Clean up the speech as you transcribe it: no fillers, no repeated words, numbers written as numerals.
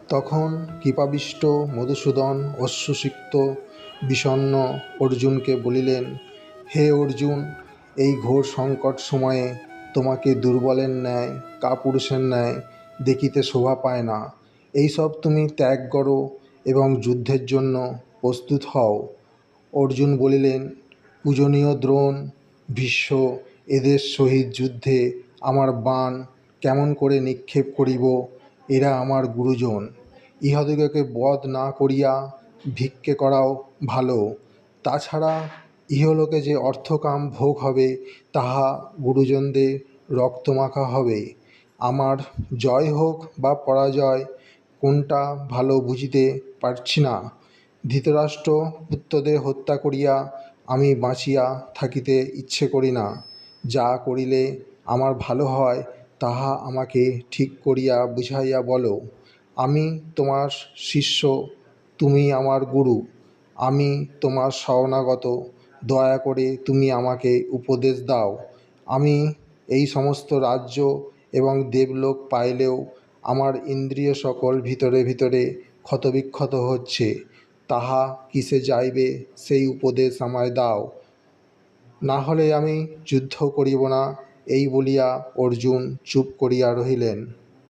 তখন কৃপাবিষ্ট মধুসূদন অশ্রুসিক্ত বিষণ্ণ অর্জুনকে বলিলেন, হে অর্জুন, এই ঘোর সংকট সময়ে তোমাকে দুর্বলের ন্যায় কাপুরুষের ন্যায় দেখিতে শোভা পায় না। এইসব তুমি ত্যাগ করো এবং যুদ্ধের জন্য প্রস্তুত হও। অর্জুন বলিলেন, পূজনীয় দ্রোণ, ভীষ্ম, এদের সহিত যুদ্ধে আমার বাণ কেমন করে নিক্ষেপ করিব? এরা আমার গুরুজন। ইহাদিগকে বধ না করিয়া ভিক্ষে করাও ভালো। তাছাড়া ইহলোকে যে অর্থকাম ভোগ হবে তাহা গুরুজনদের রক্তমাখা হবে। আমার জয় হোক বা পরাজয়, কোনটা ভালো বুঝিতে পারছি না। ধৃতরাষ্ট্র পুত্রদের হত্যা করিয়া আমি বাঁচিয়া থাকিতে ইচ্ছে করি না। যা করিলে আমার ভালো হয় তাহা আমাকে ঠিক করিয়া বুঝাইয়া বলো। আমি তোমার শিষ্য, তুমি আমার গুরু, আমি তোমার শরণাগত। দয়া করে তুমি আমাকে উপদেশ দাও। আমি এই সমস্ত রাজ্য এবং দেবলোক পাইলেও আমার ইন্দ্রিয় সকল ভিতরে ভিতরে ক্ষতবিক্ষত হচ্ছে। তাহা কিসে যাইবে সেই উপদেশ আমায় দাও, না হলে আমি যুদ্ধ করিব না। এই বলিয়া অর্জুন চুপ করিয়া রহিলেন।